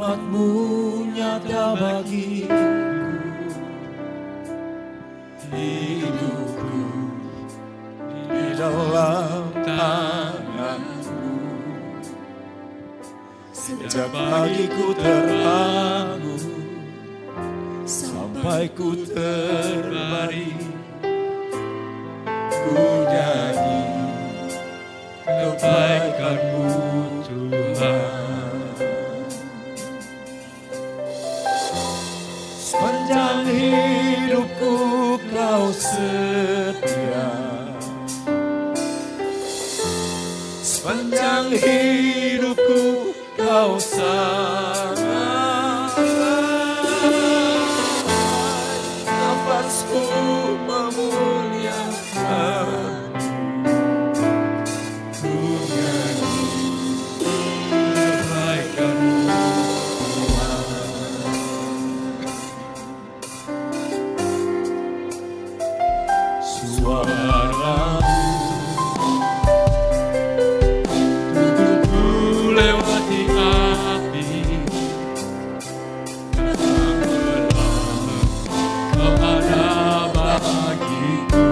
Rahmat-Mu nyata bagiku, hidupku di dalam tangan-Mu. Sejak pagi ku terbangun sampai ku terbaring, ku nyanyi kebaikan-Mu Tuhan. Sepanjang hidupku Kau setia, sepanjang hidupku Kau sangat baik. Nafasku memuliakan, ku nyanyi kebaikan-Mu Tuhan. Suara-Mu tubuhku lewati api, Kau ada bagiku.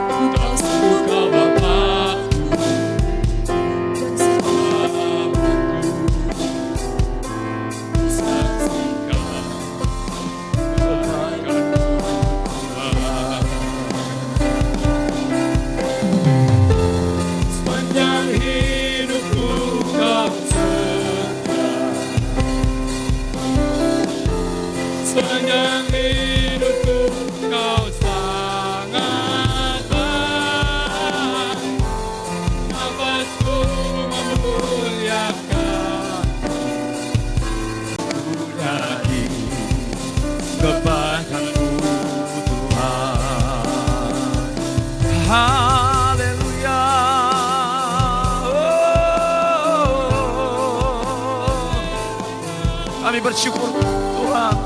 Ku tahu Kau Bapakku, Bapakku, saksikan kebaikan-Mu Tuhan. Sepanjang hidupku Kau setia, sepanjang hidupku Kau sangat baik. Nafasku memuliakan, ku nyanyi kebaikan-Mu Tuhan. Haleluya. Kami bersyukur Tuhan,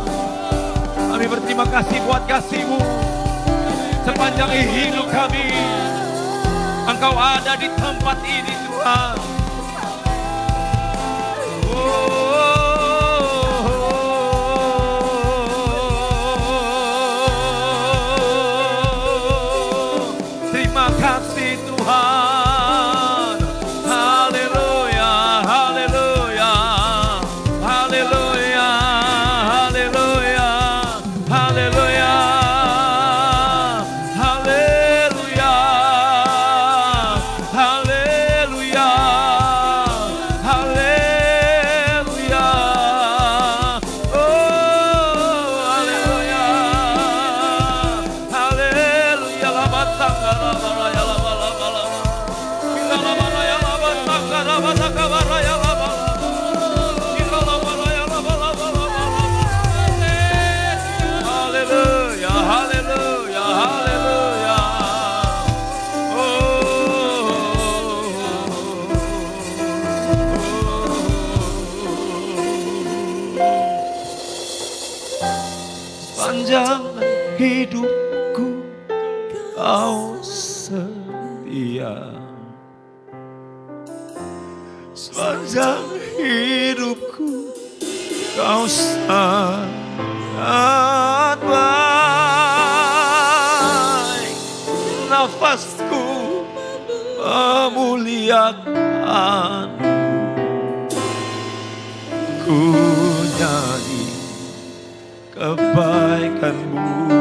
kami berterima kasih buat kasih-Mu. Sepanjang hidup kami Engkau ada di tempat ini Tuhan. Terima kasih Tuhan. Haleluya, haleluya, haleluya, haleluya, haleluya, haleluya, haleluya, haleluya. Oh, haleluya, haleluya. Haleluya, haleluya, haleluya. Sepanjang hidupku Kau setia, sepanjang hidupku Kau sangat baik. Nafasku memuliakan, ku nyanyi kebaikan-Mu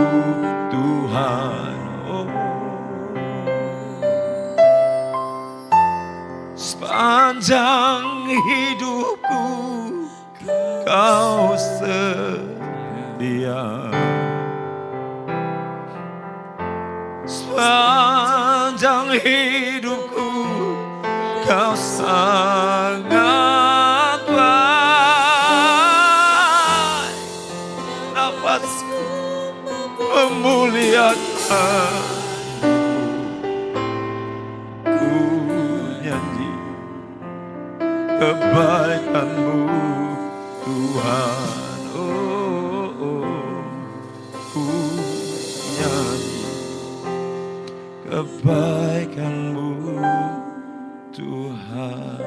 Tuhan. Oh. Sepanjang hidupku Kau setia, sepanjang hidupku Kau sangat baik. Nafasku memuliakan, ku nyanyi kebaikan-Mu Tuhan. Oh, oh, ku nyanyi kebaikan-Mu Tuhan.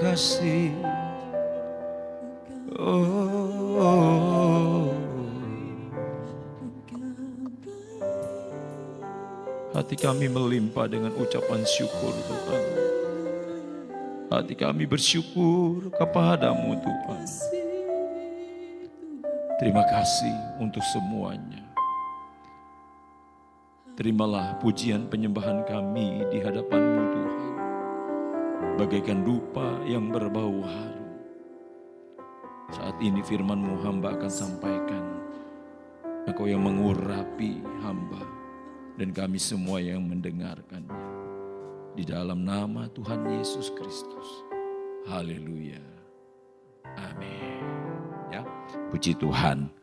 kasih. Oh, hati kami melimpah dengan ucapan syukur Tuhan. Hati kami bersyukur kepadamu Tuhan. Terima kasih untuk semuanya. Terimalah pujian penyembahan kami di hadapan-Mu Tuhan. Bagaikan dupa yang berbau harum. Saat ini firman-Mu hamba akan sampaikan. Engkau yang mengurapi hamba dan kami semua yang mendengarkannya. Di dalam nama Tuhan Yesus Kristus. Haleluya. Amin. Ya, puji Tuhan.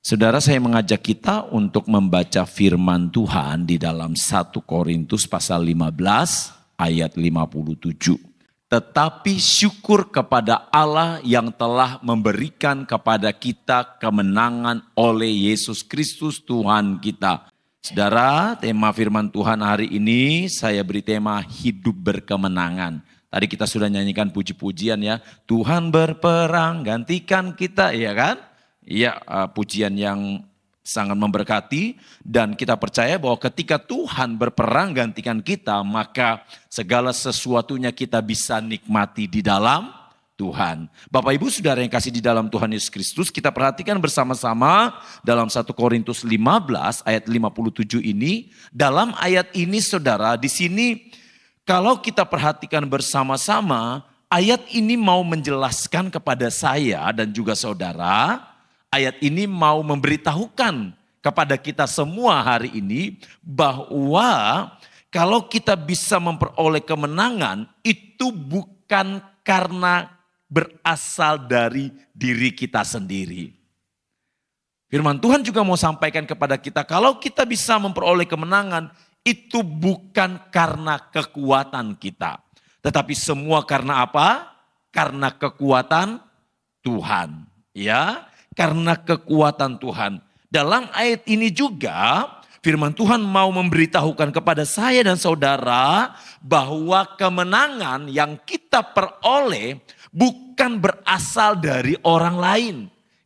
Saudara, saya mengajak kita untuk membaca firman Tuhan di dalam 1 Korintus pasal 15 ayat 57. Tetapi syukur kepada Allah yang telah memberikan kepada kita kemenangan oleh Yesus Kristus Tuhan kita. Saudara, tema firman Tuhan hari ini saya beri tema hidup berkemenangan. Tadi kita sudah nyanyikan puji-pujian ya. Tuhan berperang gantikan kita, ya kan? Iya, pujian yang sangat memberkati dan kita percaya bahwa ketika Tuhan berperang gantikan kita, maka segala sesuatunya kita bisa nikmati di dalam Tuhan. Bapak Ibu Saudara yang kasih di dalam Tuhan Yesus Kristus, kita perhatikan bersama-sama dalam 1 Korintus 15 ayat 57 ini. Dalam ayat ini Saudara, di sini kalau kita perhatikan bersama-sama, ayat ini mau menjelaskan kepada saya dan juga saudara. Ayat ini mau memberitahukan kepada kita semua hari ini bahwa kalau kita bisa memperoleh kemenangan itu bukan karena berasal dari diri kita sendiri. Firman Tuhan juga mau sampaikan kepada kita kalau kita bisa memperoleh kemenangan itu bukan karena kekuatan kita. Tetapi semua karena apa? Karena kekuatan Tuhan. Ya. Karena kekuatan Tuhan. Dalam ayat ini juga firman Tuhan mau memberitahukan kepada saya dan saudara bahwa kemenangan yang kita peroleh bukan berasal dari orang lain.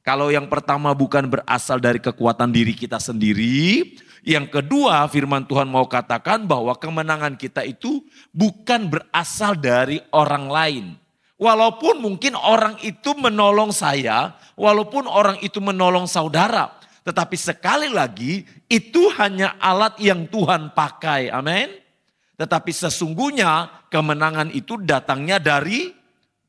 Kalau yang pertama bukan berasal dari kekuatan diri kita sendiri. Yang kedua firman Tuhan mau katakan bahwa kemenangan kita itu bukan berasal dari orang lain. Walaupun mungkin orang itu menolong saya, walaupun orang itu menolong saudara. Tetapi sekali lagi itu hanya alat yang Tuhan pakai, amin. Tetapi sesungguhnya kemenangan itu datangnya dari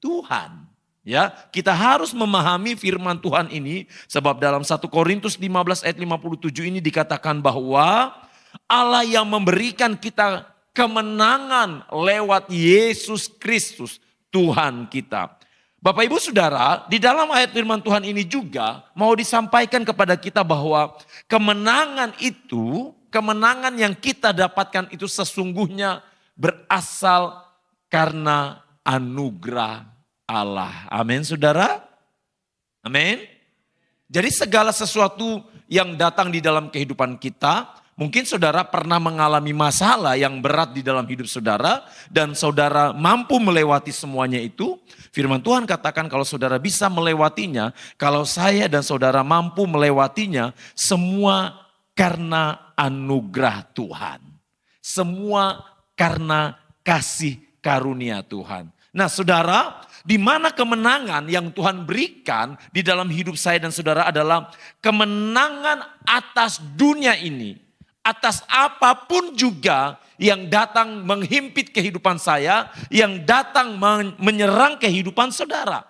Tuhan. Ya, kita harus memahami firman Tuhan ini. Sebab dalam 1 Korintus 15 ayat 57 ini dikatakan bahwa Allah yang memberikan kita kemenangan lewat Yesus Kristus. Tuhan kita. Bapak Ibu Saudara, di dalam ayat firman Tuhan ini juga mau disampaikan kepada kita bahwa kemenangan itu, kemenangan yang kita dapatkan itu sesungguhnya berasal karena anugerah Allah. Amin Saudara? Amin. Jadi segala sesuatu yang datang di dalam kehidupan kita, mungkin saudara pernah mengalami masalah yang berat di dalam hidup saudara dan saudara mampu melewati semuanya itu. Firman Tuhan katakan kalau saudara bisa melewatinya, kalau saya dan saudara mampu melewatinya, semua karena anugerah Tuhan. Semua karena kasih karunia Tuhan. Nah saudara, di mana kemenangan yang Tuhan berikan di dalam hidup saya dan saudara adalah kemenangan atas dunia ini. Atas apapun juga yang datang menghimpit kehidupan saya, yang datang menyerang kehidupan saudara.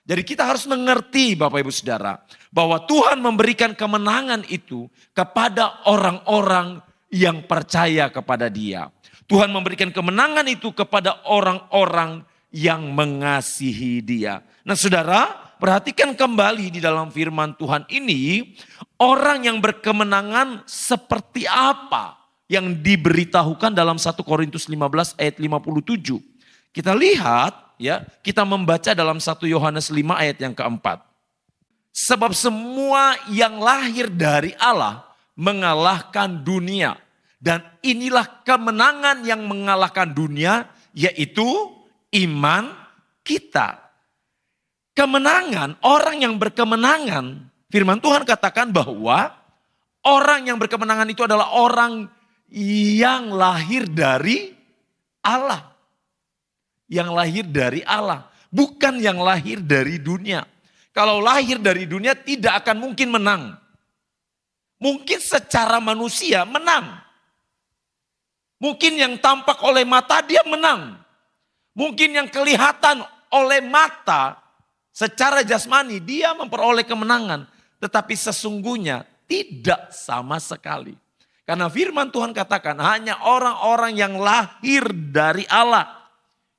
Jadi kita harus mengerti Bapak Ibu Saudara, bahwa Tuhan memberikan kemenangan itu kepada orang-orang yang percaya kepada Dia. Tuhan memberikan kemenangan itu kepada orang-orang yang mengasihi Dia. Nah saudara, perhatikan kembali di dalam firman Tuhan ini, orang yang berkemenangan seperti apa yang diberitahukan dalam 1 Korintus 15 ayat 57. Kita lihat ya, kita membaca dalam 1 Yohanes 5 ayat yang keempat. Sebab semua yang lahir dari Allah mengalahkan dunia. Dan inilah kemenangan yang mengalahkan dunia, yaitu iman kita. Kemenangan, orang yang berkemenangan, firman Tuhan katakan bahwa orang yang berkemenangan itu adalah orang yang lahir dari Allah. Yang lahir dari Allah, bukan yang lahir dari dunia. Kalau lahir dari dunia tidak akan mungkin menang. Mungkin secara manusia menang. Mungkin yang tampak oleh mata dia menang. Mungkin yang kelihatan oleh mata secara jasmani dia memperoleh kemenangan. Tetapi sesungguhnya tidak sama sekali. Karena firman Tuhan katakan hanya orang-orang yang lahir dari Allah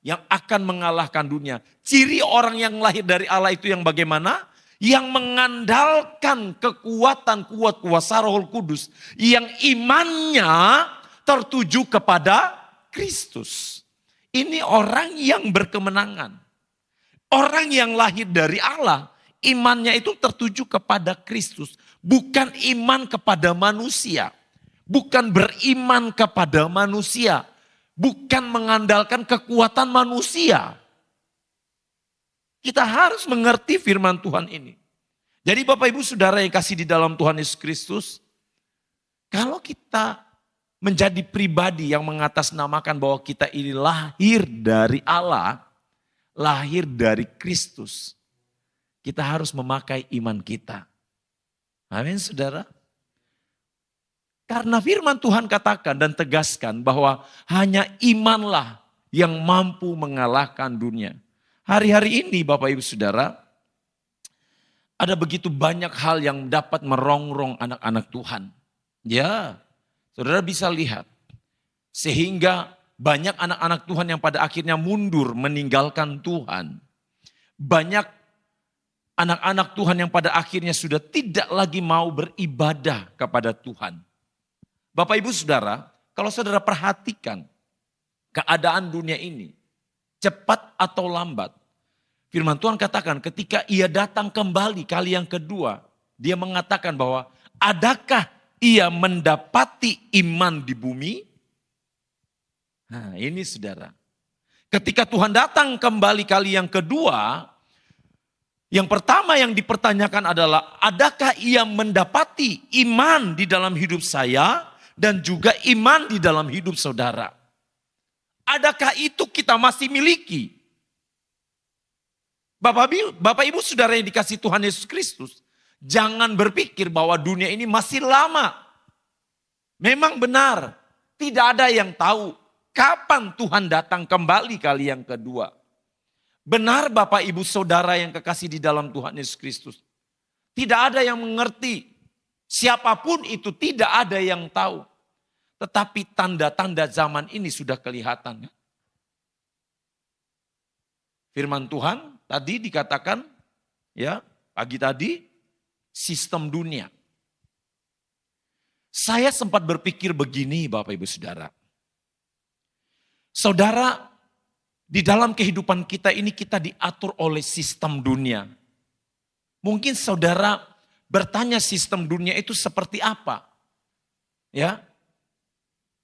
yang akan mengalahkan dunia. Ciri orang yang lahir dari Allah itu yang bagaimana? Yang mengandalkan kekuatan kuat kuasa Roh Kudus. Yang imannya tertuju kepada Kristus. Ini orang yang berkemenangan. Orang yang lahir dari Allah, imannya itu tertuju kepada Kristus. Bukan iman kepada manusia. Bukan beriman kepada manusia. Bukan mengandalkan kekuatan manusia. Kita harus mengerti firman Tuhan ini. Jadi Bapak Ibu Saudara yang kasih di dalam Tuhan Yesus Kristus. Kalau kita menjadi pribadi yang mengatasnamakan bahwa kita ini lahir dari Allah. Lahir dari Kristus. Kita harus memakai iman kita. Amin saudara. Karena firman Tuhan katakan dan tegaskan bahwa hanya imanlah yang mampu mengalahkan dunia. Hari-hari ini Bapak Ibu Saudara, ada begitu banyak hal yang dapat merongrong anak-anak Tuhan. Ya, saudara bisa lihat. Sehingga banyak anak-anak Tuhan yang pada akhirnya mundur meninggalkan Tuhan. Banyak anak-anak Tuhan yang pada akhirnya sudah tidak lagi mau beribadah kepada Tuhan. Bapak Ibu Saudara, kalau saudara perhatikan keadaan dunia ini, cepat atau lambat. Firman Tuhan katakan ketika ia datang kembali kali yang kedua, dia mengatakan bahwa adakah ia mendapati iman di bumi? Nah ini saudara, ketika Tuhan datang kembali kali yang kedua, yang pertama yang dipertanyakan adalah adakah ia mendapati iman di dalam hidup saya dan juga iman di dalam hidup saudara. Adakah itu kita masih miliki? Bapak Ibu Saudara yang dikasih Tuhan Yesus Kristus, jangan berpikir bahwa dunia ini masih lama. Memang benar, tidak ada yang tahu kapan Tuhan datang kembali kali yang kedua. Benar Bapak Ibu Saudara yang kekasih di dalam Tuhan Yesus Kristus. Tidak ada yang mengerti. Siapapun itu tidak ada yang tahu. Tetapi tanda-tanda zaman ini sudah kelihatan. Firman Tuhan tadi dikatakan ya pagi tadi sistem dunia. Saya sempat berpikir begini Bapak Ibu Saudara. Saudara, di dalam kehidupan kita ini kita diatur oleh sistem dunia. Mungkin saudara bertanya sistem dunia itu seperti apa? Ya.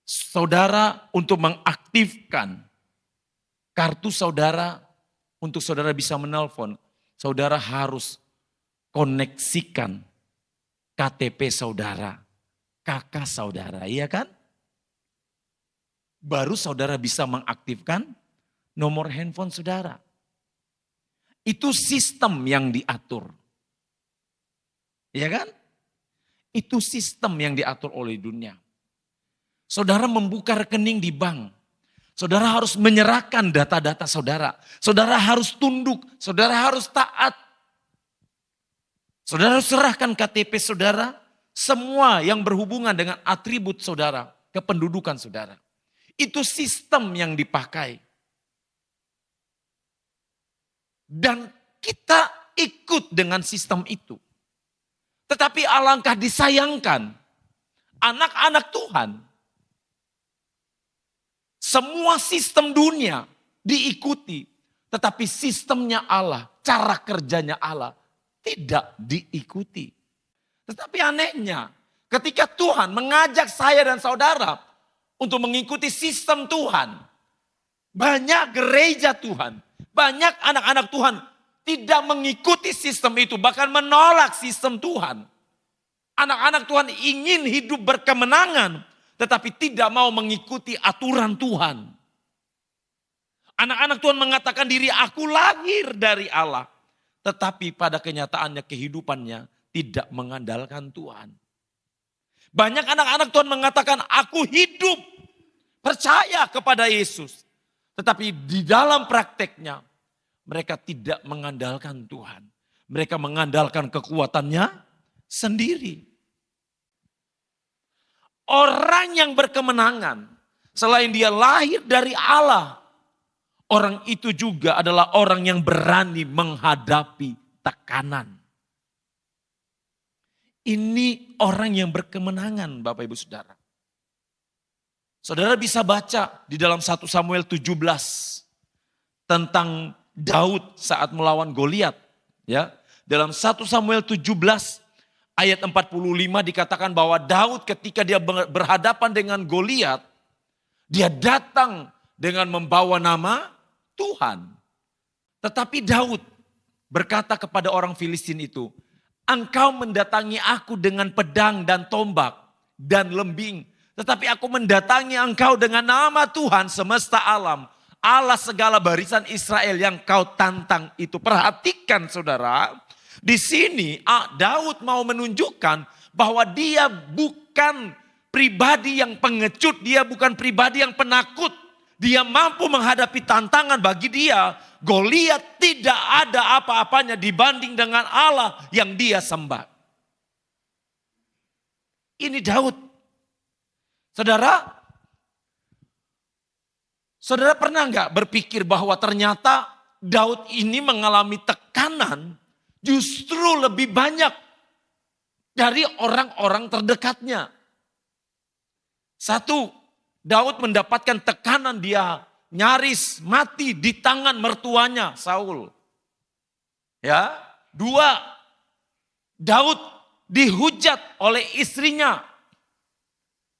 Saudara untuk mengaktifkan kartu saudara untuk saudara bisa menelpon, saudara harus koneksikan KTP saudara, KK saudara, iya kan? Baru saudara bisa mengaktifkan nomor handphone saudara. Itu sistem yang diatur. Iya kan? Itu sistem yang diatur oleh dunia. Saudara membuka rekening di bank. Saudara harus menyerahkan data-data saudara. Saudara harus tunduk, saudara harus taat. Saudara harus serahkan KTP saudara, semua yang berhubungan dengan atribut saudara, kependudukan saudara. Itu sistem yang dipakai. Dan kita ikut dengan sistem itu. Tetapi alangkah disayangkan, anak-anak Tuhan, semua sistem dunia diikuti. Tetapi sistemnya Allah, cara kerjanya Allah tidak diikuti. Tetapi anehnya, ketika Tuhan mengajak saya dan saudara untuk mengikuti sistem Tuhan. Banyak gereja Tuhan, Banyak anak-anak Tuhan tidak mengikuti sistem itu, bahkan menolak sistem Tuhan. Anak-anak Tuhan ingin hidup berkemenangan, tetapi tidak mau mengikuti aturan Tuhan. Anak-anak Tuhan mengatakan diri aku lahir dari Allah. Tetapi pada kenyataannya kehidupannya tidak mengandalkan Tuhan. Banyak anak-anak Tuhan mengatakan aku hidup percaya kepada Yesus. Tetapi di dalam prakteknya mereka tidak mengandalkan Tuhan. Mereka mengandalkan kekuatannya sendiri. Orang yang berkemenangan selain dia lahir dari Allah, orang itu juga adalah orang yang berani menghadapi tekanan. Ini orang yang berkemenangan, Bapak Ibu Saudara. Saudara bisa baca di dalam 1 Samuel 17 tentang Daud saat melawan Goliat, ya. Dalam 1 Samuel 17 ayat 45 dikatakan bahwa Daud ketika dia berhadapan dengan Goliat, dia datang dengan membawa nama Tuhan. Tetapi Daud berkata kepada orang Filistin itu, engkau mendatangi aku dengan pedang dan tombak dan lembing. Tetapi aku mendatangi engkau dengan nama Tuhan semesta alam. Allah segala barisan Israel yang kau tantang itu. Perhatikan saudara, di sini Daud mau menunjukkan bahwa dia bukan pribadi yang pengecut, dia bukan pribadi yang penakut. Dia mampu menghadapi tantangan. Bagi dia, Goliat tidak ada apa-apanya dibanding dengan Allah yang dia sembah. Ini Daud. Saudara pernah nggak berpikir bahwa ternyata Daud ini mengalami tekanan justru lebih banyak dari orang-orang terdekatnya. Satu, Daud mendapatkan tekanan, dia nyaris mati di tangan mertuanya Saul. Ya. Dua, Daud dihujat oleh istrinya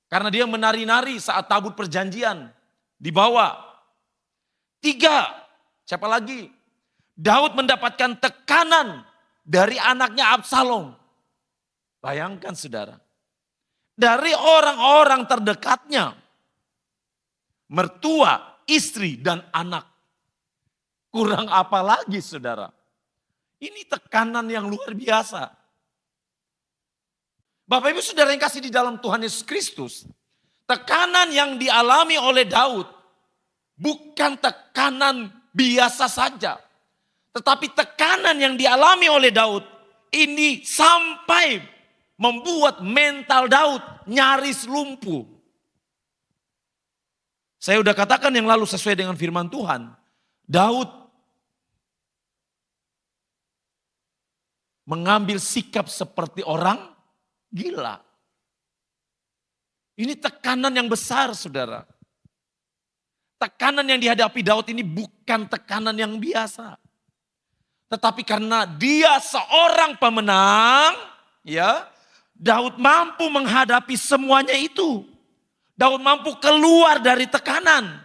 karena dia menari-nari saat tabut perjanjian dibawa. Tiga, siapa lagi? Daud mendapatkan tekanan dari anaknya Absalom. Bayangkan saudara, dari orang-orang terdekatnya, mertua, istri, dan anak. Kurang apa lagi saudara? Ini tekanan yang luar biasa. Bapak Ibu Saudara yang kasih di dalam Tuhan Yesus Kristus, tekanan yang dialami oleh Daud bukan tekanan biasa saja. Tetapi tekanan yang dialami oleh Daud ini sampai membuat mental Daud nyaris lumpuh. Saya udah katakan yang lalu sesuai dengan firman Tuhan. Daud mengambil sikap seperti orang gila. Ini tekanan yang besar saudara. Tekanan yang dihadapi Daud ini bukan tekanan yang biasa. Tetapi karena dia seorang pemenang, ya, Daud mampu menghadapi semuanya itu. Daud mampu keluar dari tekanan.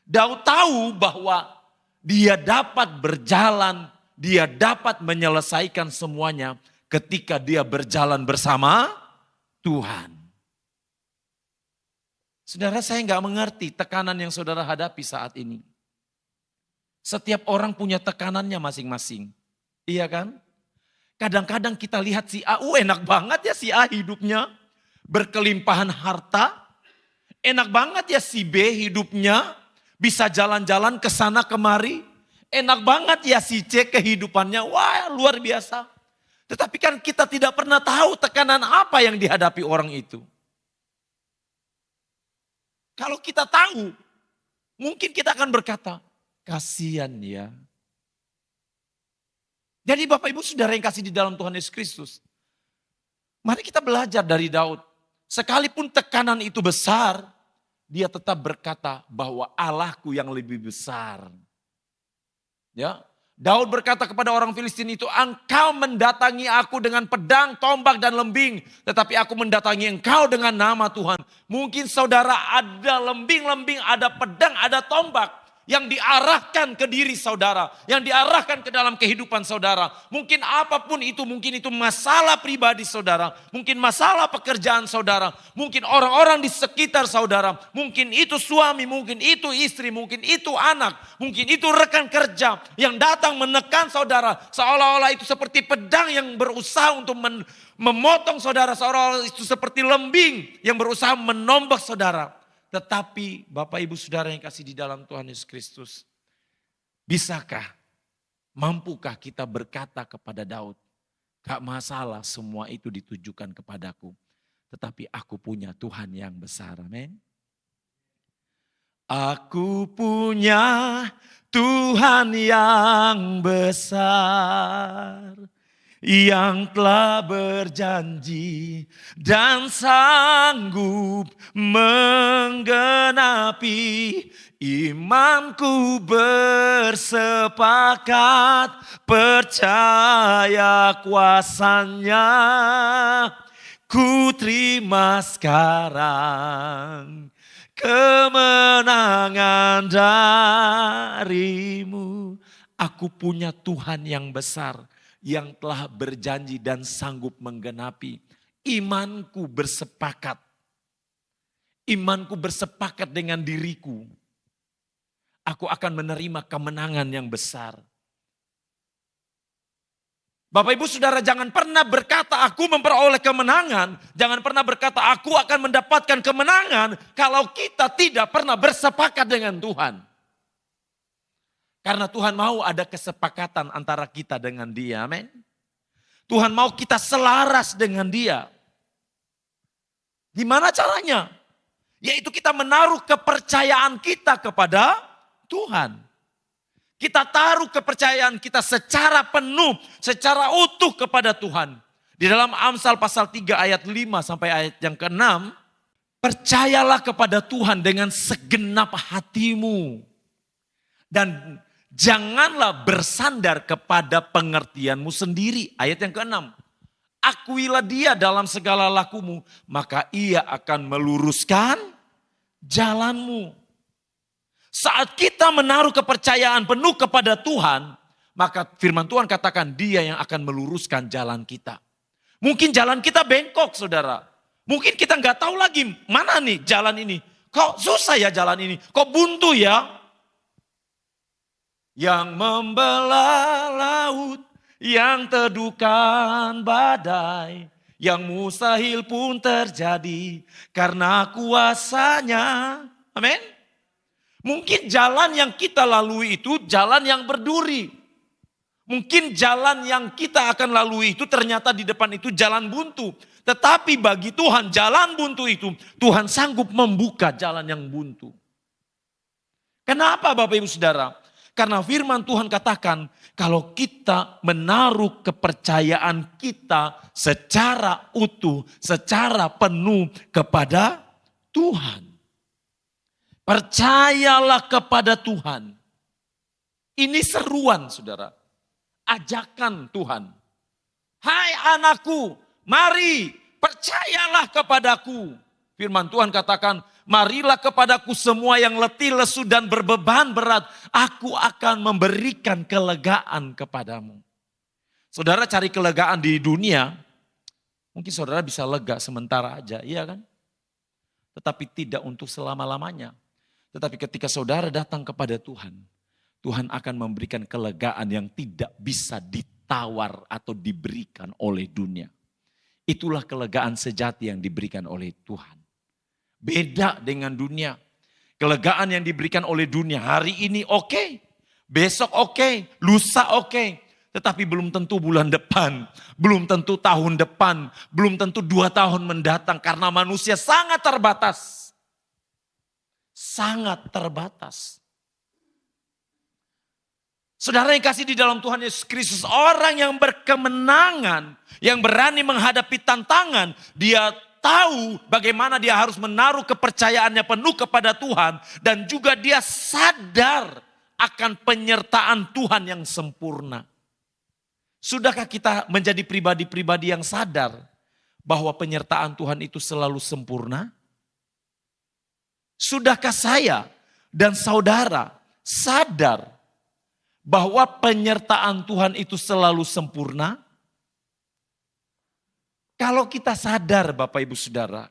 Daud tahu bahwa dia dapat berjalan, dia dapat menyelesaikan semuanya ketika dia berjalan bersama Tuhan. Saudara, saya nggak mengerti tekanan yang saudara hadapi saat ini. Setiap orang punya tekanannya masing-masing. Iya kan? Kadang-kadang kita lihat si A, enak banget ya si A hidupnya. Berkelimpahan harta. Enak banget ya si B hidupnya. Bisa jalan-jalan ke sana kemari. Enak banget ya si C kehidupannya. Wah, luar biasa. Tetapi kan kita tidak pernah tahu tekanan apa yang dihadapi orang itu. Kalau kita tahu, mungkin kita akan berkata, kasihan ya. Jadi Bapak Ibu Saudara yang kasih di dalam Tuhan Yesus Kristus, mari kita belajar dari Daud. Sekalipun tekanan itu besar, dia tetap berkata bahwa Allahku yang lebih besar. Ya, Daud berkata kepada orang Filistin itu, engkau mendatangi aku dengan pedang, tombak, dan lembing. Tetapi aku mendatangi engkau dengan nama Tuhan. Mungkin saudara ada lembing-lembing, ada pedang, ada tombak yang diarahkan ke diri saudara, yang diarahkan ke dalam kehidupan saudara. Mungkin apapun itu, mungkin itu masalah pribadi saudara, mungkin masalah pekerjaan saudara, mungkin orang-orang di sekitar saudara, mungkin itu suami, mungkin itu istri, mungkin itu anak, mungkin itu rekan kerja yang datang menekan saudara, seolah-olah itu seperti pedang yang berusaha untuk memotong saudara, seolah-olah itu seperti lembing yang berusaha menombak saudara. Tetapi Bapak Ibu Saudara yang kasih di dalam Tuhan Yesus Kristus, bisakah, mampukah kita berkata kepada Daud, gak masalah semua itu ditujukan kepadaku, tetapi aku punya Tuhan yang besar, amin. Aku punya Tuhan yang besar, yang telah berjanji dan sanggup menggenapi. Imanku bersepakat percaya kuasanya, ku terima sekarang kemenangan darimu. Aku punya Tuhan yang besar, yang telah berjanji dan sanggup menggenapi. Imanku bersepakat. Imanku bersepakat dengan diriku. Aku akan menerima kemenangan yang besar. Bapak Ibu Saudara, jangan pernah berkata aku memperoleh kemenangan. Jangan pernah berkata aku akan mendapatkan kemenangan kalau kita tidak pernah bersepakat dengan Tuhan. Karena Tuhan mau ada kesepakatan antara kita dengan Dia, amin. Tuhan mau kita selaras dengan Dia. Gimana caranya? Yaitu kita menaruh kepercayaan kita kepada Tuhan. Kita taruh kepercayaan kita secara penuh, secara utuh kepada Tuhan. Di dalam Amsal pasal 3 ayat 5 sampai ayat yang ke-6. Percayalah kepada Tuhan dengan segenap hatimu. Dan janganlah bersandar kepada pengertianmu sendiri. Ayat yang ke-6. Akuilah Dia dalam segala lakumu, maka Ia akan meluruskan jalanmu. Saat kita menaruh kepercayaan penuh kepada Tuhan, maka firman Tuhan katakan Dia yang akan meluruskan jalan kita. Mungkin jalan kita bengkok, saudara. Mungkin kita nggak tahu lagi mana nih jalan ini. Kok susah ya jalan ini? Kok buntu ya? Yang membelah laut, yang teduhkan badai, yang mustahil pun terjadi karena kuasanya. Amin. Mungkin jalan yang kita lalui itu jalan yang berduri. Mungkin jalan yang kita akan lalui itu ternyata di depan itu jalan buntu. Tetapi bagi Tuhan jalan buntu itu, Tuhan sanggup membuka jalan yang buntu. Kenapa Bapak Ibu Saudara? Karena firman Tuhan katakan kalau kita menaruh kepercayaan kita secara utuh, secara penuh kepada Tuhan. Percayalah kepada Tuhan. Ini seruan saudara. Ajakan Tuhan. Hai anakku, mari percayalah kepadaku. Firman Tuhan katakan, marilah kepadaku semua yang letih, lesu dan berbeban berat. Aku akan memberikan kelegaan kepadamu. Saudara cari kelegaan di dunia, mungkin saudara bisa lega sementara aja, iya kan? Tetapi tidak untuk selama-lamanya. Tetapi ketika saudara datang kepada Tuhan, Tuhan akan memberikan kelegaan yang tidak bisa ditawar atau diberikan oleh dunia. Itulah kelegaan sejati yang diberikan oleh Tuhan. Beda dengan dunia. Kelegaan yang diberikan oleh dunia hari ini oke, besok oke, lusa oke. Tetapi belum tentu bulan depan, belum tentu tahun depan, belum tentu 2 tahun mendatang. Karena manusia sangat terbatas. Sangat terbatas. Saudara yang kasih di dalam Tuhan Yesus Kristus, orang yang berkemenangan, yang berani menghadapi tantangan, dia tahu bagaimana dia harus menaruh kepercayaannya penuh kepada Tuhan. Dan juga dia sadar akan penyertaan Tuhan yang sempurna. Sudahkah kita menjadi pribadi-pribadi yang sadar bahwa penyertaan Tuhan itu selalu sempurna? Sudahkah saya dan saudara sadar bahwa penyertaan Tuhan itu selalu sempurna? Kalau kita sadar Bapak Ibu Saudara,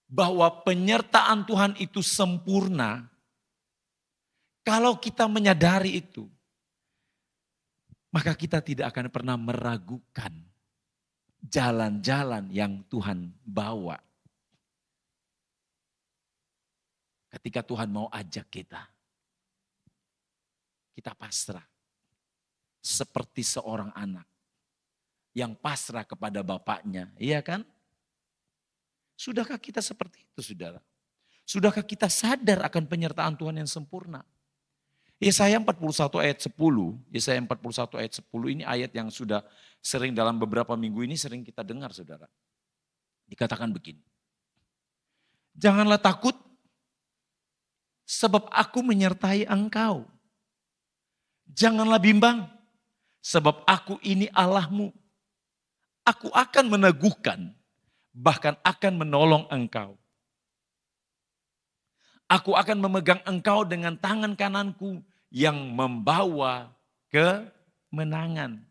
bahwa penyertaan Tuhan itu sempurna, kalau kita menyadari itu, maka kita tidak akan pernah meragukan jalan-jalan yang Tuhan bawa. Ketika Tuhan mau ajak kita, kita pasrah. Seperti seorang anak yang pasrah kepada bapaknya, iya kan? Sudahkah kita seperti itu, saudara? Sudahkah kita sadar akan penyertaan Tuhan yang sempurna? Yesaya 41 ayat 10, Yesaya 41 ayat 10 ini ayat yang sudah sering dalam beberapa minggu ini sering kita dengar, saudara. Dikatakan begini, janganlah takut sebab aku menyertai engkau. Janganlah bimbang sebab aku ini Allahmu. Aku akan meneguhkan, bahkan akan menolong engkau. Aku akan memegang engkau dengan tangan kananku yang membawa kemenangan.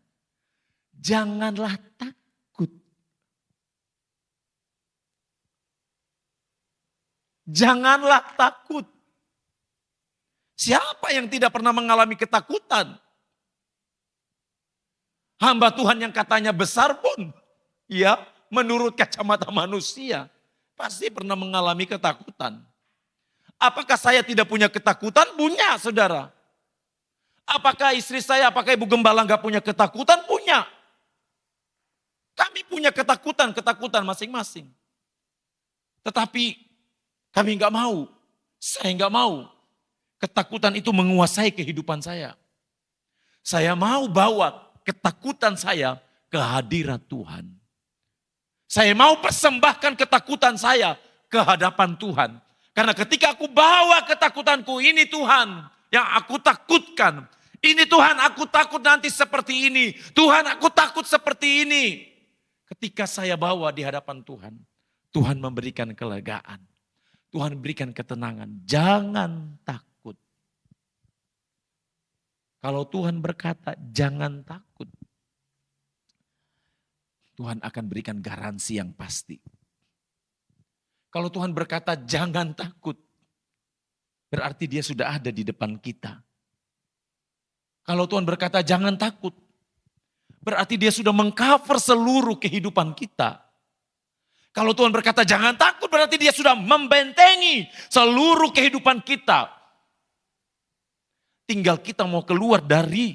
Janganlah takut. Janganlah takut. Siapa yang tidak pernah mengalami ketakutan? Hamba Tuhan yang katanya besar pun, ya menurut kacamata manusia, pasti pernah mengalami ketakutan. Apakah saya tidak punya ketakutan? Punya, saudara. Apakah istri saya, apakah ibu gembala nggak punya ketakutan? Punya. Kami punya ketakutan masing-masing. Tetapi kami nggak mau, saya nggak mau ketakutan itu menguasai kehidupan saya. Saya mau bawa ketakutan saya ke hadirat Tuhan. Saya mau persembahkan ketakutan saya ke hadapan Tuhan. Karena ketika aku bawa ketakutanku, ini Tuhan yang aku takutkan. Ini Tuhan, aku takut nanti seperti ini. Tuhan, aku takut seperti ini. Ketika saya bawa di hadapan Tuhan, Tuhan memberikan kelegaan. Tuhan berikan ketenangan. Jangan takut. Kalau Tuhan berkata, jangan takut. Tuhan akan berikan garansi yang pasti. Kalau Tuhan berkata, jangan takut. Berarti dia sudah ada di depan kita. Kalau Tuhan berkata, jangan takut. Berarti dia sudah mengcover seluruh kehidupan kita. Kalau Tuhan berkata, jangan takut. Berarti dia sudah membentengi seluruh kehidupan kita. Tinggal kita mau keluar dari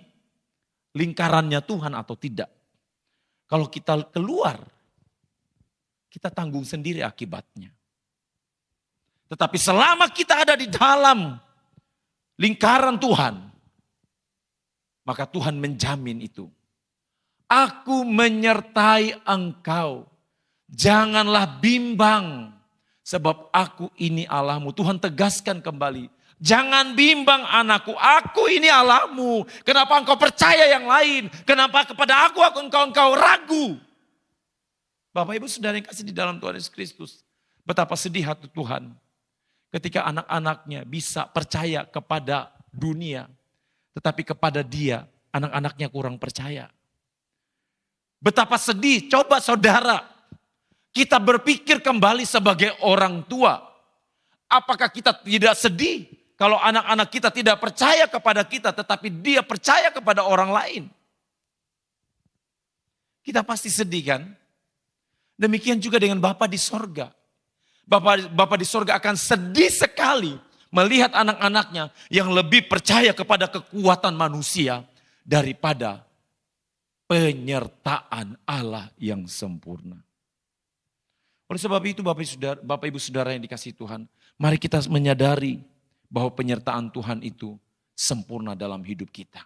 lingkarannya Tuhan atau tidak. Kalau kita keluar, kita tanggung sendiri akibatnya. Tetapi selama kita ada di dalam lingkaran Tuhan, maka Tuhan menjamin itu. Aku menyertai engkau. Janganlah bimbang, sebab aku ini Allahmu. Tuhan tegaskan kembali. Jangan bimbang anakku, aku ini Allahmu. Kenapa engkau percaya yang lain? Kenapa kepada aku engkau ragu? Bapak Ibu Saudara yang kasih di dalam Tuhan Yesus Kristus. Betapa sedih hati Tuhan ketika anak-anaknya bisa percaya kepada dunia. Tetapi kepada dia, anak-anaknya kurang percaya. Betapa sedih, coba saudara, kita berpikir kembali sebagai orang tua. Apakah kita tidak sedih? Kalau anak-anak kita tidak percaya kepada kita, tetapi dia percaya kepada orang lain. Kita pasti sedih kan? Demikian juga dengan Bapa di sorga. Bapa di sorga akan sedih sekali melihat anak-anaknya yang lebih percaya kepada kekuatan manusia daripada penyertaan Allah yang sempurna. Oleh sebab itu Bapak Ibu Saudara yang dikasihi Tuhan, mari kita menyadari bahwa penyertaan Tuhan itu sempurna dalam hidup kita.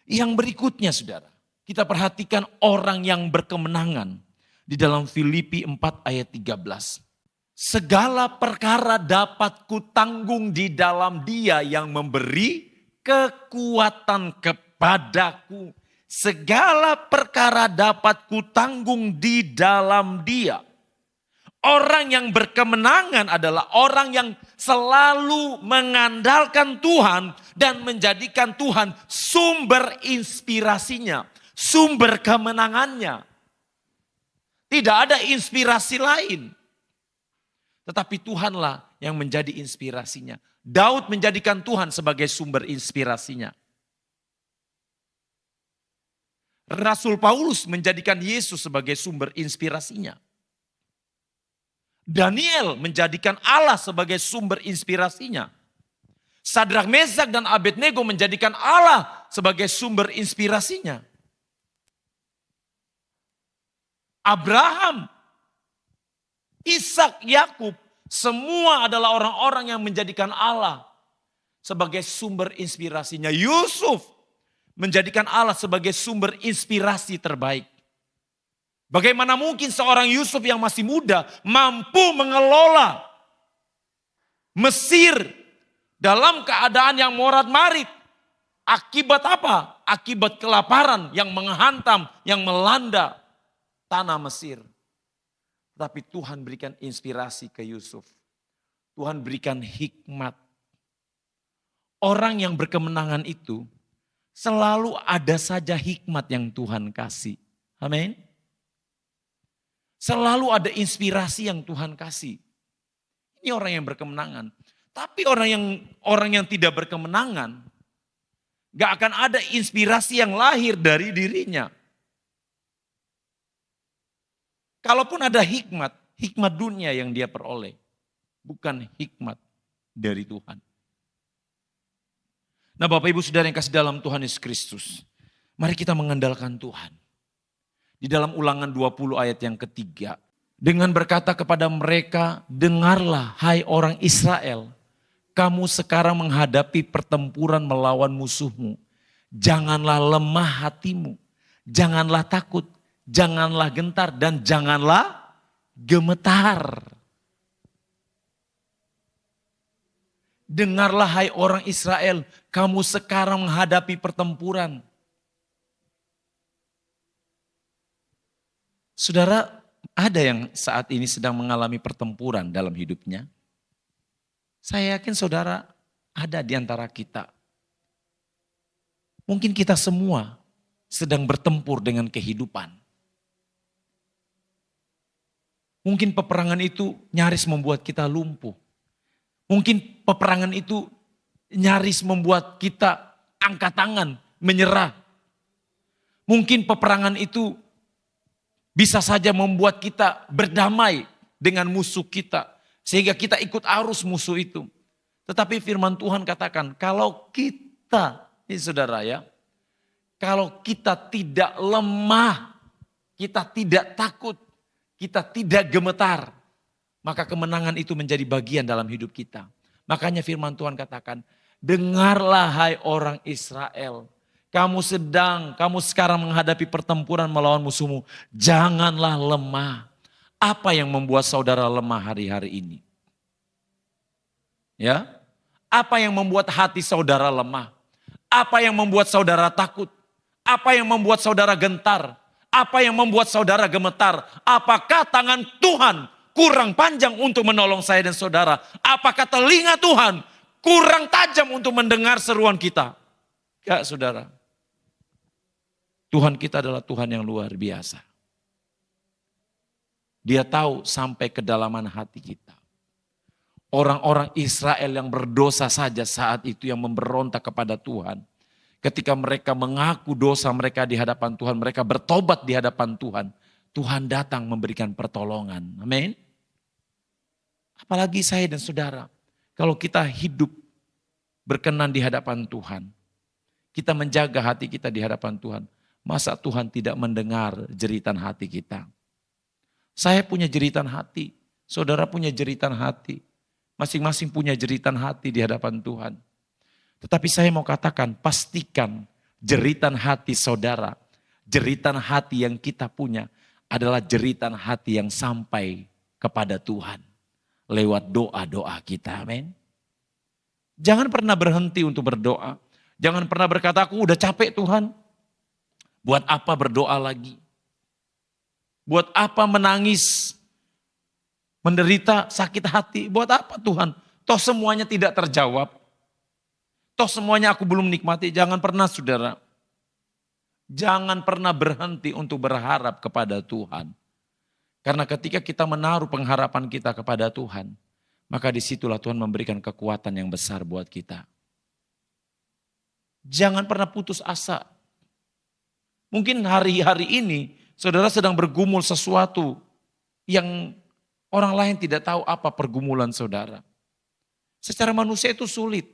Yang berikutnya saudara, kita perhatikan orang yang berkemenangan di dalam Filipi 4 ayat 13. Segala perkara dapat kutanggung di dalam Dia yang memberi kekuatan kepadaku. Segala perkara dapat kutanggung di dalam Dia. Orang yang berkemenangan adalah orang yang selalu mengandalkan Tuhan dan menjadikan Tuhan sumber inspirasinya, sumber kemenangannya. Tidak ada inspirasi lain. Tetapi Tuhanlah yang menjadi inspirasinya. Daud menjadikan Tuhan sebagai sumber inspirasinya. Rasul Paulus menjadikan Yesus sebagai sumber inspirasinya. Daniel menjadikan Allah sebagai sumber inspirasinya. Sadrak, Mesak, dan Abednego menjadikan Allah sebagai sumber inspirasinya. Abraham, Ishak, Yakub, semua adalah orang-orang yang menjadikan Allah sebagai sumber inspirasinya. Yusuf menjadikan Allah sebagai sumber inspirasi terbaik. Bagaimana mungkin seorang Yusuf yang masih muda mampu mengelola Mesir dalam keadaan yang morat-marit? Akibat apa? Akibat kelaparan yang menghantam, yang melanda tanah Mesir. Tapi Tuhan berikan inspirasi ke Yusuf. Tuhan berikan hikmat. Orang yang berkemenangan itu selalu ada saja hikmat yang Tuhan kasih. Amin. Selalu ada inspirasi yang Tuhan kasih. Ini orang yang berkemenangan. Tapi orang yang tidak berkemenangan, gak akan ada inspirasi yang lahir dari dirinya. Kalaupun ada hikmat, hikmat dunia yang dia peroleh. Bukan hikmat dari Tuhan. Nah Bapak Ibu Saudara yang kasih dalam Tuhan Yesus Kristus. Mari kita mengandalkan Tuhan. Di dalam Ulangan 20 ayat yang ketiga. Dengan berkata kepada mereka, dengarlah hai orang Israel. Kamu sekarang menghadapi pertempuran melawan musuhmu. Janganlah lemah hatimu. Janganlah takut. Janganlah gentar dan janganlah gemetar. Dengarlah hai orang Israel, kamu sekarang menghadapi pertempuran. Saudara, ada yang saat ini sedang mengalami pertempuran dalam hidupnya? Saya yakin saudara ada di antara kita. Mungkin kita semua sedang bertempur dengan kehidupan. Mungkin peperangan itu nyaris membuat kita lumpuh. Mungkin peperangan itu nyaris membuat kita angkat tangan, menyerah. Mungkin peperangan itu bisa saja membuat kita berdamai dengan musuh kita. Sehingga kita ikut arus musuh itu. Tetapi firman Tuhan katakan, kalau kita, ini saudara ya, kalau kita tidak lemah, kita tidak takut, kita tidak gemetar, maka kemenangan itu menjadi bagian dalam hidup kita. Makanya firman Tuhan katakan, dengarlah hai orang Israel. Kamu sekarang menghadapi pertempuran melawan musuhmu. Janganlah lemah. Apa yang membuat saudara lemah hari-hari ini? Ya, apa yang membuat hati saudara lemah? Apa yang membuat saudara takut? Apa yang membuat saudara gentar? Apa yang membuat saudara gemetar? Apakah tangan Tuhan kurang panjang untuk menolong saya dan saudara? Apakah telinga Tuhan kurang tajam untuk mendengar seruan kita? Ya saudara. Tuhan kita adalah Tuhan yang luar biasa. Dia tahu sampai kedalaman hati kita. Orang-orang Israel yang berdosa saja saat itu yang memberontak kepada Tuhan. Ketika mereka mengaku dosa mereka di hadapan Tuhan, mereka bertobat di hadapan Tuhan. Tuhan datang memberikan pertolongan. Amin. Apalagi saya dan saudara, kalau kita hidup berkenan di hadapan Tuhan, kita menjaga hati kita di hadapan Tuhan, masa Tuhan tidak mendengar jeritan hati kita? Saya punya jeritan hati, saudara punya jeritan hati, masing-masing punya jeritan hati di hadapan Tuhan. Tetapi saya mau katakan, pastikan jeritan hati saudara, jeritan hati yang kita punya adalah jeritan hati yang sampai kepada Tuhan lewat doa-doa kita. Amin. Jangan pernah berhenti untuk berdoa. Jangan pernah berkata, aku udah capek Tuhan. Buat apa berdoa lagi? Buat apa menangis, menderita, sakit hati? Buat apa Tuhan? Toh semuanya tidak terjawab. Toh semuanya aku belum nikmati. Jangan pernah saudara. Jangan pernah berhenti untuk berharap kepada Tuhan. Karena ketika kita menaruh pengharapan kita kepada Tuhan, maka disitulah Tuhan memberikan kekuatan yang besar buat kita. Jangan pernah putus asa. Mungkin hari-hari ini saudara sedang bergumul sesuatu yang orang lain tidak tahu apa pergumulan saudara. Secara manusia itu sulit.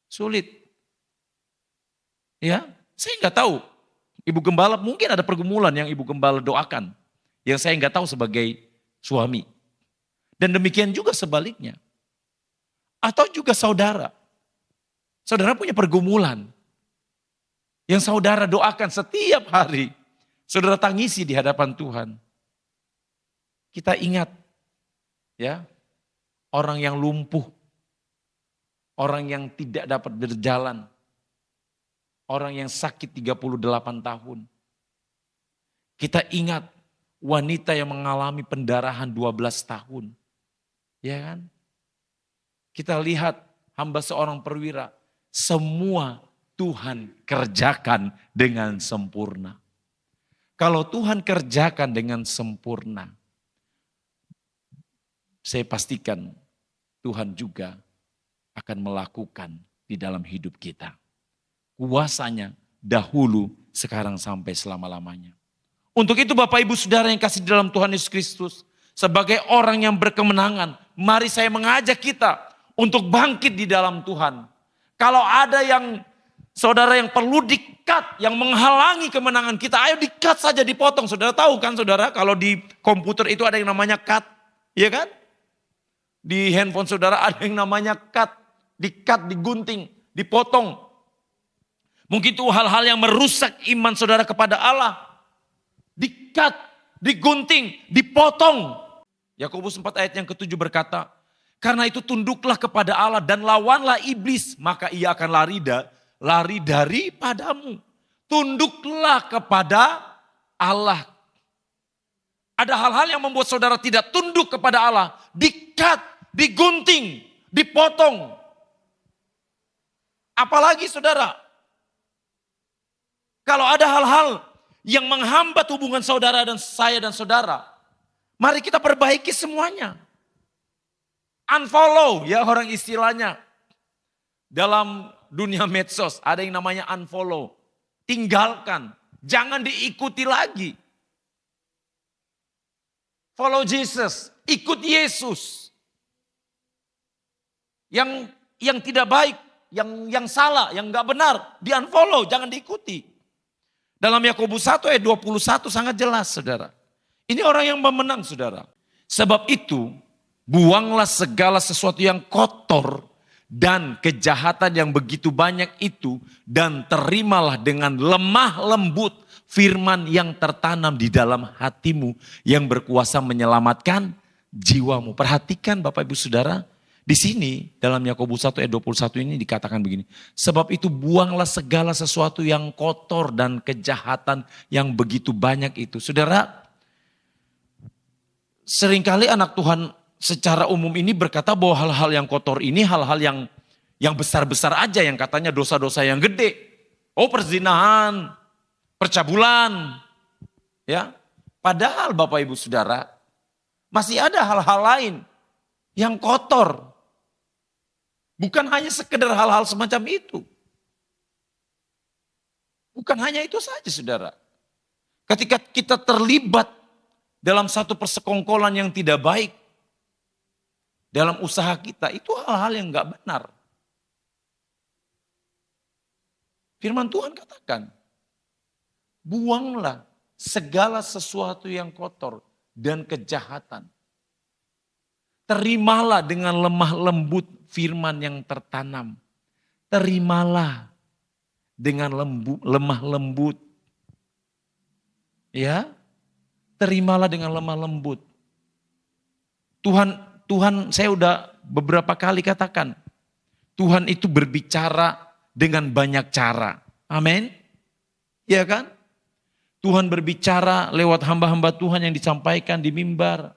Sulit. Ya, saya nggak tahu. Ibu gembala mungkin ada pergumulan yang ibu gembala doakan. Yang saya nggak tahu sebagai suami. Dan demikian juga sebaliknya. Atau juga saudara. Saudara punya pergumulan. Yang saudara doakan setiap hari. Saudara tangisi di hadapan Tuhan. Kita ingat. Ya, orang yang lumpuh. Orang yang tidak dapat berjalan. Orang yang sakit 38 tahun. Kita ingat wanita yang mengalami pendarahan 12 tahun. Ya kan? Kita lihat hamba seorang perwira. Semua Tuhan kerjakan dengan sempurna. Kalau Tuhan kerjakan dengan sempurna, saya pastikan Tuhan juga akan melakukan di dalam hidup kita. Kuasanya dahulu, sekarang sampai selama-lamanya. Untuk itu Bapak Ibu Saudara yang kasih di dalam Tuhan Yesus Kristus, sebagai orang yang berkemenangan, mari saya mengajak kita untuk bangkit di dalam Tuhan. Kalau ada yang saudara yang perlu di-cut, yang menghalangi kemenangan kita, ayo di-cut saja, dipotong. Saudara tahu kan saudara, kalau di komputer itu ada yang namanya cut, ya kan? Di handphone saudara ada yang namanya cut, di-cut, digunting, dipotong. Mungkin itu hal-hal yang merusak iman saudara kepada Allah. Di-cut, digunting, dipotong. Yakobus 4 ayat yang ke-7 berkata, karena itu tunduklah kepada Allah dan lawanlah iblis, maka ia akan lari daripadamu. Tunduklah kepada Allah. Ada hal-hal yang membuat saudara tidak tunduk kepada Allah. Di-cut, digunting, dipotong. Apalagi saudara, kalau ada hal-hal yang menghambat hubungan saudara dan saya dan saudara, mari kita perbaiki semuanya. Unfollow, ya orang istilahnya. Dalam dunia medsos ada yang namanya unfollow. Tinggalkan, jangan diikuti lagi. Follow Jesus, ikut Yesus. Yang tidak baik, yang salah, yang gak benar, di unfollow, jangan diikuti. Dalam Yakobus 1 ayat 21 sangat jelas saudara. Ini orang yang memenang saudara. Sebab itu buanglah segala sesuatu yang kotor dan kejahatan yang begitu banyak itu. Dan terimalah dengan lemah lembut firman yang tertanam di dalam hatimu. Yang berkuasa menyelamatkan jiwamu. Perhatikan Bapak Ibu Saudara. Di sini dalam Yakobus 1 ayat 21 ini dikatakan begini. Sebab itu buanglah segala sesuatu yang kotor dan kejahatan yang begitu banyak itu. Saudara, seringkali anak Tuhan secara umum ini berkata bahwa hal-hal yang kotor ini hal-hal yang besar-besar aja, yang katanya dosa-dosa yang gede. Oh, perzinahan, percabulan. Ya. Padahal Bapak Ibu Saudara, masih ada hal-hal lain yang kotor. Bukan hanya sekedar hal-hal semacam itu. Bukan hanya itu saja saudara. Ketika kita terlibat dalam satu persekongkolan yang tidak baik, dalam usaha kita, itu hal-hal yang gak benar. Firman Tuhan katakan, buanglah segala sesuatu yang kotor dan kejahatan. Terimalah dengan lemah lembut firman yang tertanam. Terimalah dengan lemah lembut. Ya, terimalah dengan lemah lembut. Tuhan saya udah beberapa kali katakan, Tuhan itu berbicara dengan banyak cara. Amin. Ya kan? Tuhan berbicara lewat hamba-hamba Tuhan yang disampaikan di mimbar.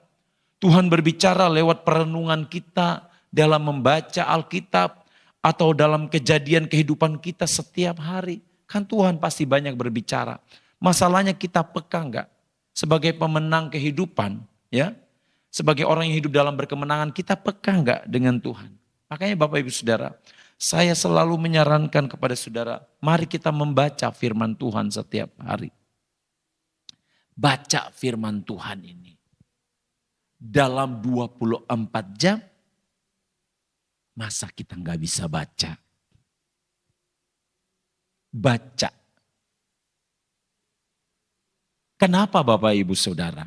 Tuhan berbicara lewat perenungan kita dalam membaca Alkitab atau dalam kejadian kehidupan kita setiap hari. Kan Tuhan pasti banyak berbicara. Masalahnya kita peka enggak? Sebagai pemenang kehidupan, ya, sebagai orang yang hidup dalam berkemenangan, kita peka enggak dengan Tuhan? Makanya Bapak Ibu Saudara, saya selalu menyarankan kepada saudara, mari kita membaca firman Tuhan setiap hari. Baca firman Tuhan ini. Dalam 24 jam, masa kita nggak bisa baca? Baca. Kenapa Bapak Ibu Saudara?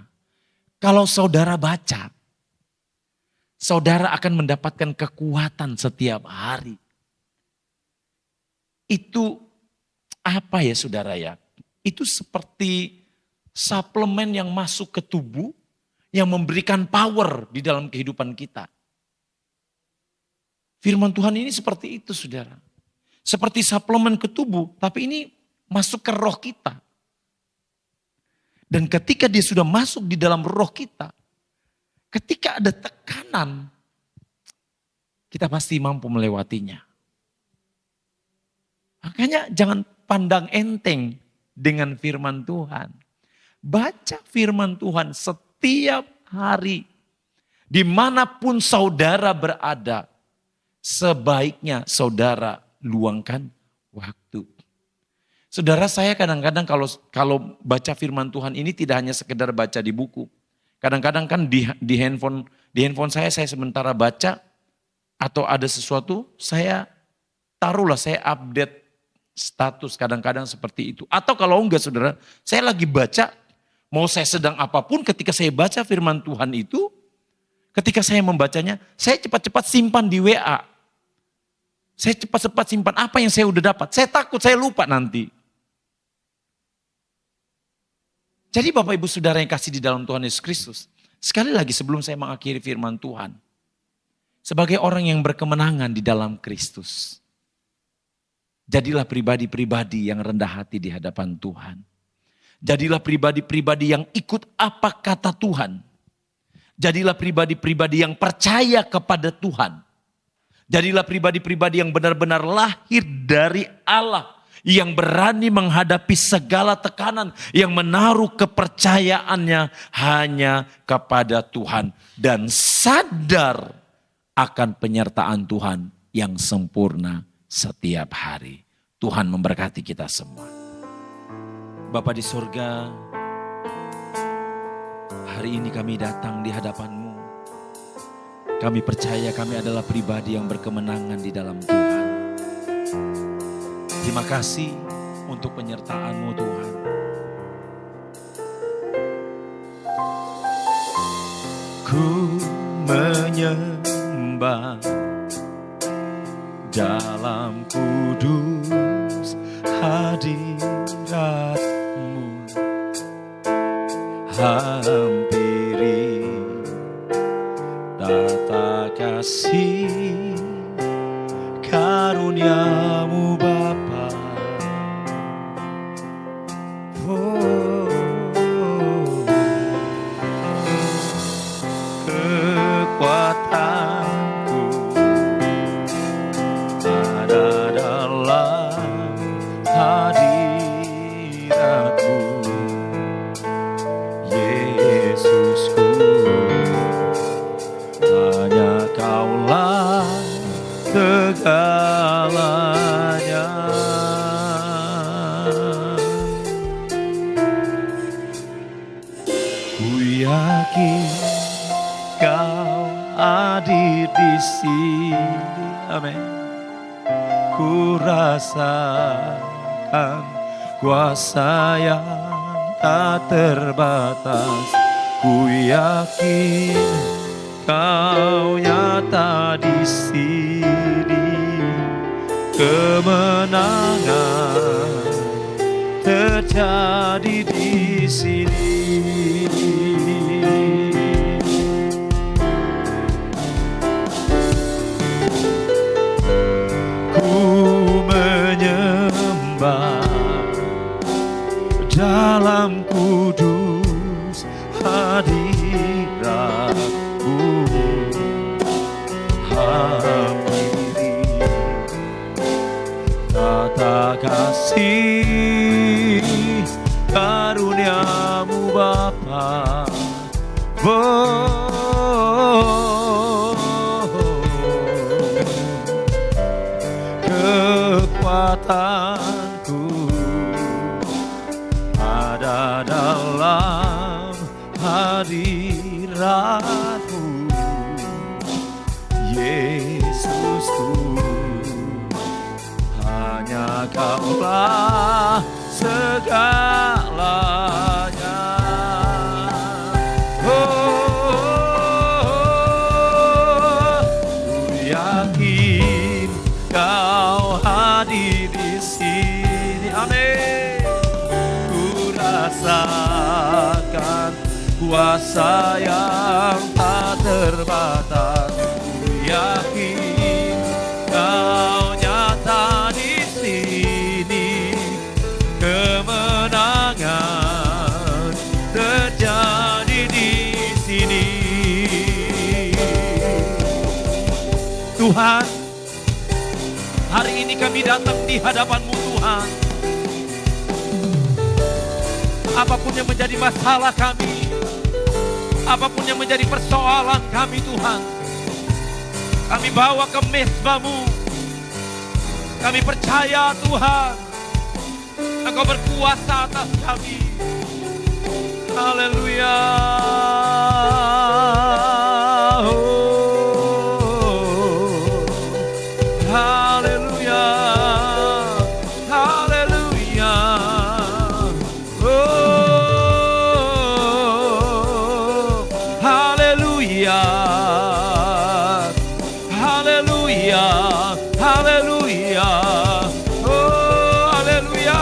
Kalau saudara baca, saudara akan mendapatkan kekuatan setiap hari. Itu apa ya saudara ya? Itu seperti suplemen yang masuk ke tubuh yang memberikan power di dalam kehidupan kita. Firman Tuhan ini seperti itu saudara. Seperti suplemen ke tubuh, tapi ini masuk ke roh kita. Dan ketika dia sudah masuk di dalam roh kita, ketika ada tekanan, kita pasti mampu melewatinya. Makanya jangan pandang enteng dengan firman Tuhan. Baca firman Tuhan setiap hari. Dimanapun saudara berada, sebaiknya saudara luangkan waktu. Saudara, saya kadang-kadang kalau baca firman Tuhan ini tidak hanya sekedar baca di buku. Kadang-kadang kan di handphone saya sementara baca atau ada sesuatu, saya update status kadang-kadang seperti itu. Atau kalau enggak saudara, saya lagi baca, mau saya sedang apapun ketika saya baca firman Tuhan itu, ketika saya membacanya, saya cepat-cepat simpan di WA. Saya cepat-cepat simpan apa yang saya udah dapat. Saya takut saya lupa nanti. Jadi Bapak Ibu Saudara yang kasih di dalam Tuhan Yesus Kristus, sekali lagi sebelum saya mengakhiri firman Tuhan, sebagai orang yang berkemenangan di dalam Kristus, jadilah pribadi-pribadi yang rendah hati di hadapan Tuhan. Jadilah pribadi-pribadi yang ikut apa kata Tuhan. Jadilah pribadi-pribadi yang percaya kepada Tuhan. Jadilah pribadi-pribadi yang benar-benar lahir dari Allah. Yang berani menghadapi segala tekanan. Yang menaruh kepercayaannya hanya kepada Tuhan. Dan sadar akan penyertaan Tuhan yang sempurna setiap hari. Tuhan memberkati kita semua. Bapa di surga, hari ini kami datang di hadapan-Mu. Kami percaya kami adalah pribadi yang berkemenangan di dalam Tuhan. Terima kasih untuk penyertaan-Mu Tuhan. Ku menyembah dalam kudus hadirat-Mu, hampiri tata kasih karunia-Mu Bapa. Kekuatanku ada dalam hadirat-Mu, Yesusku. Hanya Kaulah segalanya. Ku yakin Kau hadir di sini. Amin. Ku rasakan kuasa yang tak terbatas. Ku yakin Kau nyata di sini. Kemenangan terjadi di sini. Dalam kudus hadirat-Mu, kasih karunia-Mu Bapa. Kekuatanku ada dalam hadirat-Mu, Yesusku. Hanya Kaulah segalanya. Ku yakin Kau hadir di sini. Amin. Ku rasakan kuasa yang tak terbatas. Ku yakin Kau nyata di sini. Kemenangan terjadi di sini. Tuhan, hari ini kami datang di hadapan-Mu Tuhan. Apapun yang menjadi masalah kami, apapun yang menjadi persoalan kami Tuhan, kami bawa ke mezbah-Mu. Kami percaya Tuhan, Engkau berkuasa atas kami. Haleluya. Haleluya. Haleluya. Haleluya. Haleluya. Haleluya. Haleluya.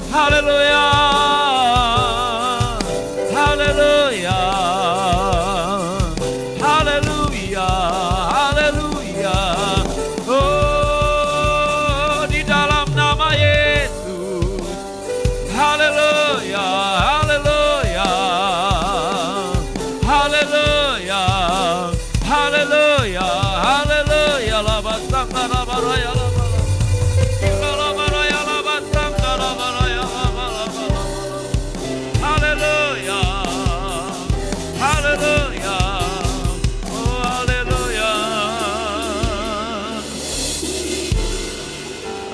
Haleluya. Haleluya. Haleluya. Haleluya. Oh, di dalam nama Yesus. Haleluya. Haleluya. Haleluya. Haleluya. Haleluya. Labasanga labaraya labala. Labaraya labasanga labaraya labala. Haleluya. Haleluya. Oh, haleluya.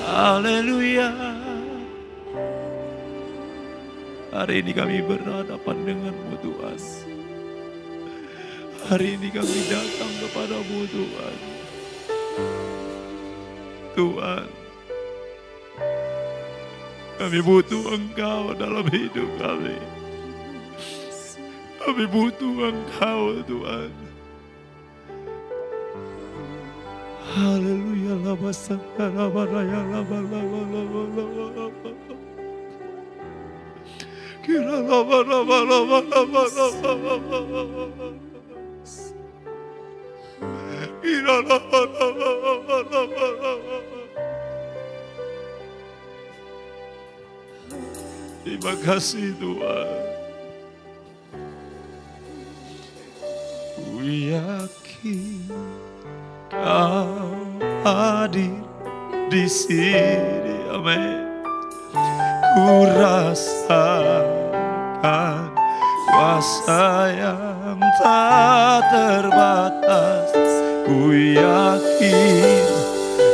Haleluya. Hari ini kami berhadapan dengan-Mu Tuhan. Hari ini kami datang kepada-Mu Tuhan. Tuhan, kami butuh Engkau dalam hidup kami. Kami butuh Engkau Tuhan. Haleluya. Labasanga labaraya labala. Kira labala. Kira labala. Terima kasih Tuhan. Ku yakin Kau hadir di sini. Amin. Ku rasakan kuasa yang tak terbatas. Ku yakin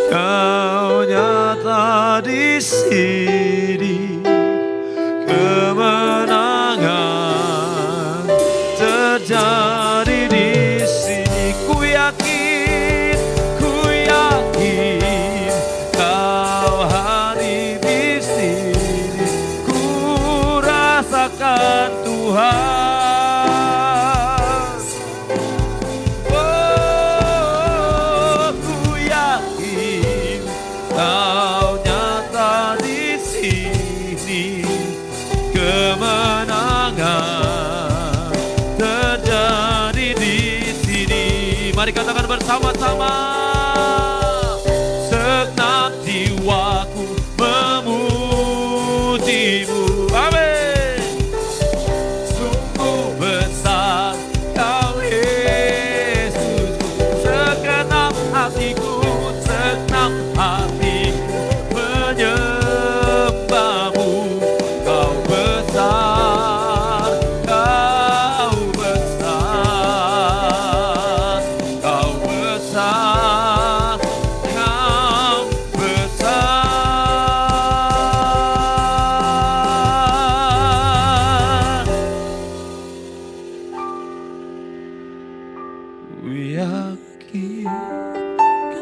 Kau nyata di sini. Kemenangan terjadi di sini. Ku yakin Kau hadir di sini. Ku rasakan Tuhan. Oh, ku yakin Kau nyata di sini. Kemenangan terjadi di sini. Mari katakan bersama-sama. Segenap jiwaku memuji-Mu. Amin. Sungguh besar Kau Yesus. Segenap hatiku menyembah.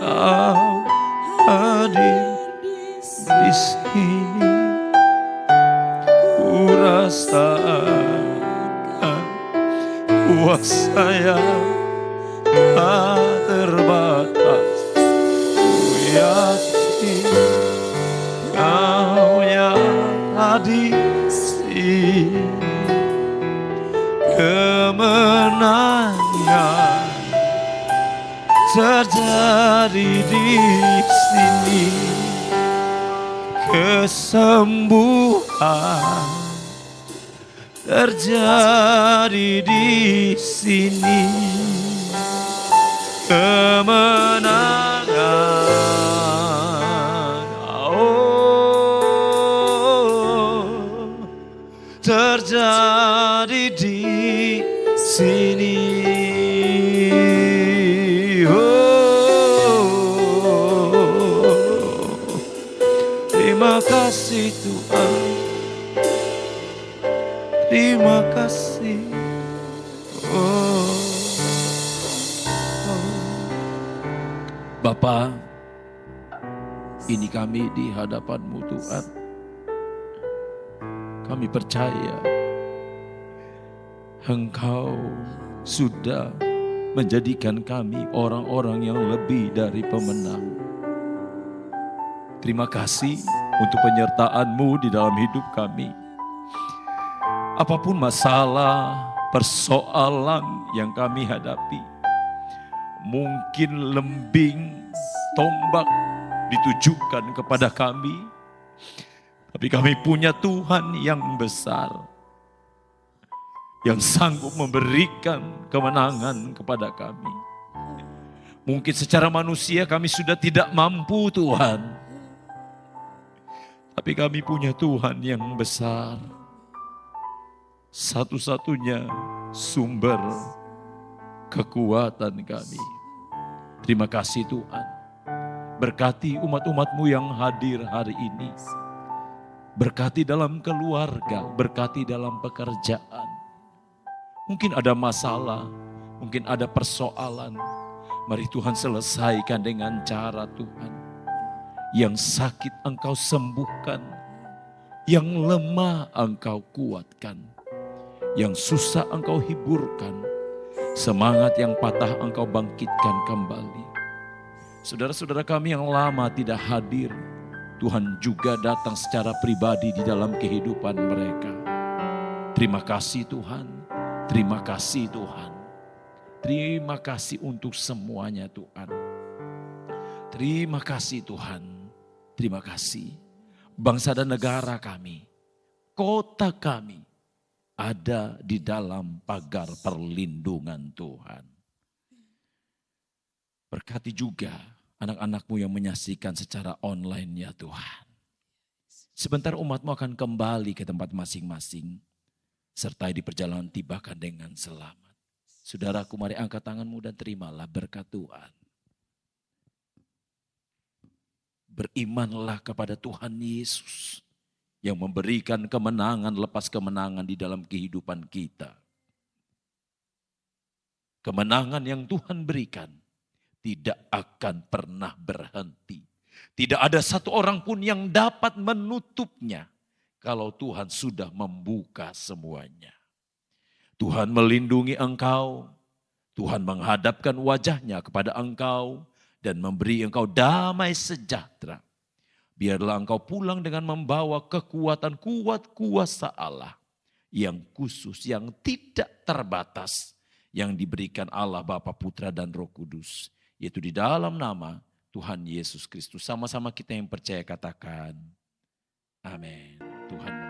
Kau hadir di sini, ku rasakan kuasa yang tak terbatas. Ku yakin Kau yang hadir di sini, kemenangan terjadi di sini, kesembuhan terjadi di sini, kemenangan terjadi di sini. Terima kasih Tuhan, terima kasih. Bapa, ini kami di hadapan-Mu Tuhan. Kami percaya Engkau sudah menjadikan kami orang-orang yang lebih dari pemenang. Terima kasih untuk penyertaan-Mu di dalam hidup kami. Apapun masalah, persoalan yang kami hadapi, mungkin lembing, tombak ditujukan kepada kami, tapi kami punya Tuhan yang besar, yang sanggup memberikan kemenangan kepada kami. Mungkin secara manusia kami sudah tidak mampu Tuhan, tapi kami punya Tuhan yang besar, satu-satunya sumber kekuatan kami. Terima kasih Tuhan. Berkati umat-umat-Mu yang hadir hari ini. Berkati dalam keluarga, berkati dalam pekerjaan. Mungkin ada masalah, mungkin ada persoalan. Mari Tuhan selesaikan dengan cara Tuhan. Yang sakit Engkau sembuhkan, yang lemah Engkau kuatkan, yang susah Engkau hiburkan, semangat yang patah Engkau bangkitkan kembali. Saudara-saudara kami yang lama tidak hadir, Tuhan juga datang secara pribadi di dalam kehidupan mereka. Terima kasih Tuhan, terima kasih Tuhan. Terima kasih untuk semuanya Tuhan. Terima kasih Tuhan, terima kasih. Bangsa dan negara kami, kota kami, ada di dalam pagar perlindungan Tuhan. Berkati juga anak-anak-Mu yang menyaksikan secara online ya Tuhan. Sebentar umat-Mu akan kembali ke tempat masing-masing. Sertai di perjalanan tibakan dengan selamat. Saudaraku, mari angkat tanganmu dan terimalah berkat Tuhan. Berimanlah kepada Tuhan Yesus yang memberikan kemenangan lepas kemenangan di dalam kehidupan kita. Kemenangan yang Tuhan berikan tidak akan pernah berhenti. Tidak ada satu orang pun yang dapat menutupnya kalau Tuhan sudah membuka semuanya. Tuhan melindungi engkau, Tuhan menghadapkan wajahnya kepada engkau dan memberi engkau damai sejahtera. Biarlah engkau pulang dengan membawa kekuatan kuat kuasa Allah yang khusus, yang tidak terbatas, yang diberikan Allah Bapa, Putra dan Roh Kudus. Yaitu di dalam nama Tuhan Yesus Kristus. Sama-sama kita yang percaya katakan, amin. Tuhan